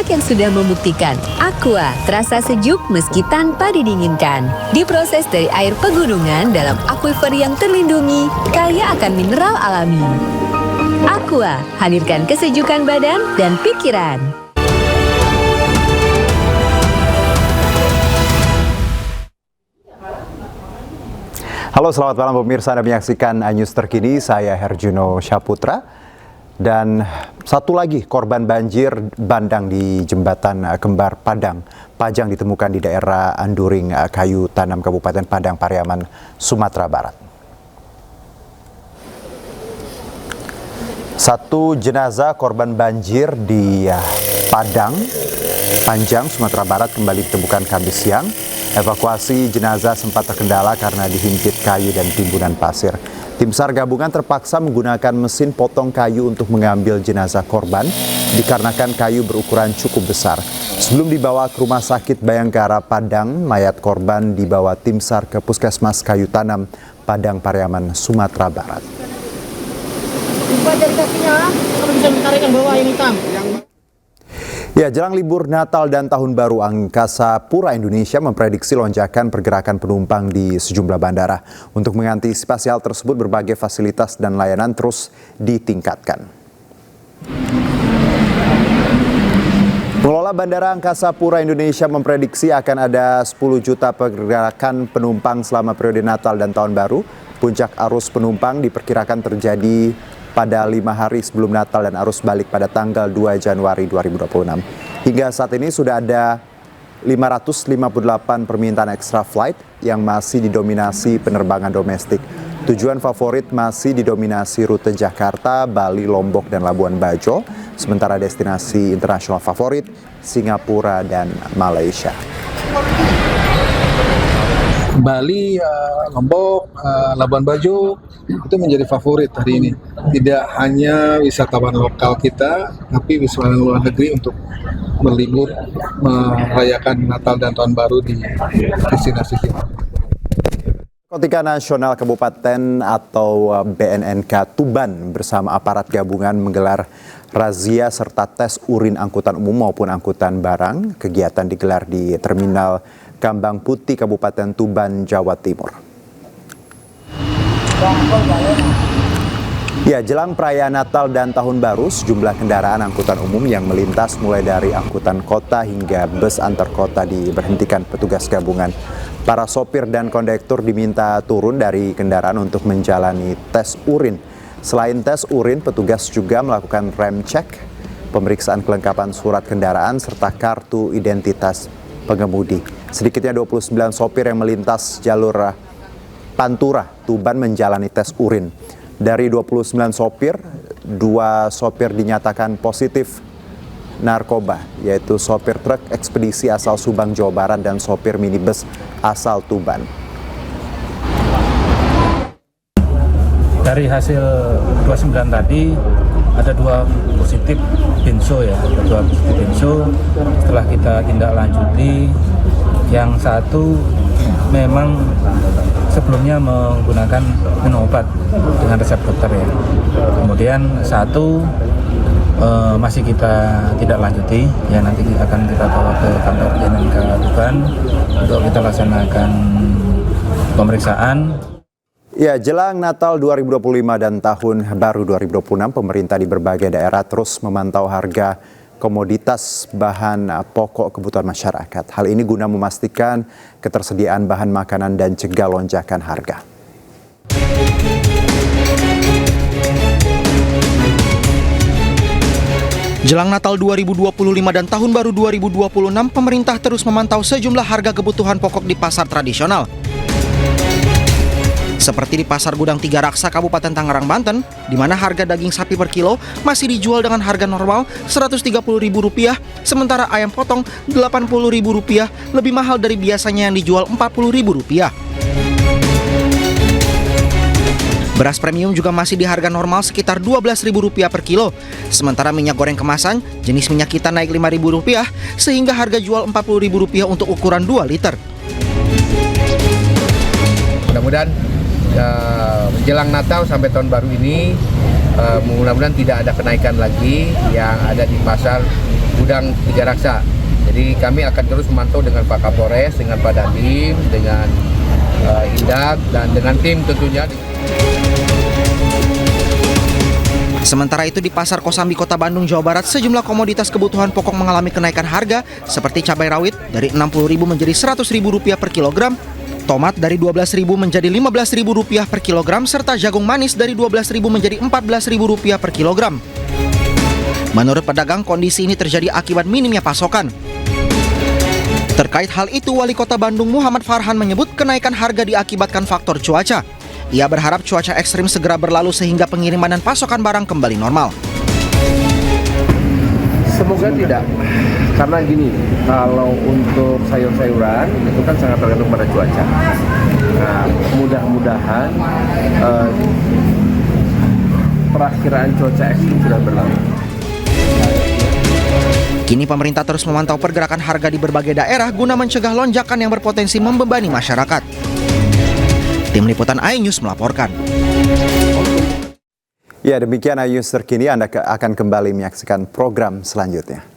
banyak yang sudah membuktikan Aqua terasa sejuk meski tanpa didinginkan. Diproses dari air pegunungan dalam aquifer yang terlindungi, kaya akan mineral alami. Aqua, hadirkan kesejukan badan dan pikiran. Halo, selamat malam pemirsa. Anda menyaksikan iNews terkini. Saya Herjuno Syaputra. Dan satu lagi korban banjir bandang di Jembatan Kembar Pajang ditemukan di daerah Anduring Kayu Tanam, Kabupaten Padang Pariaman, Sumatera Barat. Satu jenazah korban banjir di Panjang, Sumatera Barat kembali ditemukan Kamis siang. Evakuasi jenazah sempat terkendala karena dihimpit kayu dan timbunan pasir. Tim SAR gabungan terpaksa menggunakan mesin potong kayu untuk mengambil jenazah korban dikarenakan kayu berukuran cukup besar. Sebelum dibawa ke Rumah Sakit Bayangkara Padang, mayat korban dibawa tim SAR ke Puskesmas Kayu Tanam, Padang Pariaman, Sumatera Barat. Ya, jelang libur Natal dan Tahun Baru, Angkasa Pura Indonesia memprediksi lonjakan pergerakan penumpang di sejumlah bandara. Untuk mengantisipasi hal tersebut, berbagai fasilitas dan layanan terus ditingkatkan. Pengelola Bandara Angkasa Pura Indonesia memprediksi akan ada 10 juta pergerakan penumpang selama periode Natal dan Tahun Baru. Puncak arus penumpang diperkirakan terjadi pada 5 hari sebelum Natal dan arus balik pada tanggal 2 Januari 2026. Hingga saat ini sudah ada 558 permintaan extra flight yang masih didominasi penerbangan domestik. Tujuan favorit masih didominasi rute Jakarta, Bali, Lombok, dan Labuan Bajo. Sementara destinasi internasional favorit Singapura dan Malaysia. Bali, Lombok, Labuan Bajo itu menjadi favorit hari ini. Tidak hanya wisatawan lokal kita, tapi wisatawan luar negeri untuk berlibur merayakan Natal dan Tahun Baru di destinasi kita. Narkotika Nasional Kabupaten atau BNNK Tuban bersama aparat gabungan menggelar razia serta tes urin angkutan umum maupun angkutan barang. Kegiatan digelar di Terminal Kambang Putih, Kabupaten Tuban, Jawa Timur. Ya, jelang perayaan Natal dan Tahun Baru, sejumlah kendaraan angkutan umum yang melintas mulai dari angkutan kota hingga bus antar kota diberhentikan petugas gabungan. Para sopir dan kondektur diminta turun dari kendaraan untuk menjalani tes urin. Selain tes urin, petugas juga melakukan rem cek, pemeriksaan kelengkapan surat kendaraan, serta kartu identitas pengemudi. Sedikitnya 29 sopir yang melintas jalur Pantura, Tuban menjalani tes urin. Dari 29 sopir, 2 sopir dinyatakan positif narkoba, yaitu sopir truk ekspedisi asal Subang, Jawa Barat, dan sopir minibus asal Tuban. Dari hasil 29 tadi, ada 2 positif benzo ya, ada 2 positif benzo. Setelah kita tindak lanjuti, yang satu memang sebelumnya menggunakan minum obat dengan resep dokter ya. Kemudian satu masih kita tidak lanjuti ya, nanti akan kita bawa ke kantor BNNK Tuban untuk kita laksanakan pemeriksaan. Ya, jelang Natal 2025 dan Tahun Baru 2026, pemerintah di berbagai daerah terus memantau harga komoditas bahan pokok kebutuhan masyarakat. Hal ini guna memastikan ketersediaan bahan makanan dan cegah lonjakan harga. Jelang Natal 2025 dan Tahun Baru 2026, pemerintah terus memantau sejumlah harga kebutuhan pokok di pasar tradisional. Seperti di Pasar Gudang Tiga Raksa, Kabupaten Tangerang, Banten, di mana harga daging sapi per kilo masih dijual dengan harga normal Rp130.000, sementara ayam potong Rp80.000, lebih mahal dari biasanya yang dijual Rp40.000. Beras premium juga masih di harga normal sekitar Rp12.000 per kilo. Sementara minyak goreng kemasan jenis minyak kita naik Rp5.000 sehingga harga jual Rp40.000 untuk ukuran 2 liter. Mudah-mudahan menjelang Natal sampai Tahun Baru ini mudah-mudahan tidak ada kenaikan lagi yang ada di pasar gudang Tiga Raksa. Jadi kami akan terus memantau dengan Pak Kapolres, dengan Pak Dandim, dengan Indak, dan dengan tim tentunya. Sementara itu di Pasar Kosambi Kota Bandung, Jawa Barat, sejumlah komoditas kebutuhan pokok mengalami kenaikan harga seperti cabai rawit dari Rp60.000 menjadi Rp100.000 per kilogram, tomat dari Rp12.000 menjadi Rp15.000 per kilogram, serta jagung manis dari Rp12.000 menjadi Rp14.000 per kilogram. Menurut pedagang, kondisi ini terjadi akibat minimnya pasokan. Terkait hal itu, Wali Kota Bandung Muhammad Farhan menyebut kenaikan harga diakibatkan faktor cuaca. Ia berharap cuaca ekstrim segera berlalu sehingga pengiriman dan pasokan barang kembali normal. Semoga tidak, karena gini, kalau untuk sayur-sayuran itu kan sangat tergantung pada cuaca. Nah, mudah-mudahan perakiraan cuaca ekstrim sudah berlalu. Kini pemerintah terus memantau pergerakan harga di berbagai daerah guna mencegah lonjakan yang berpotensi membebani masyarakat. Tim Liputan iNews melaporkan. Ya, demikian iNews terkini. Anda akan kembali menyaksikan program selanjutnya.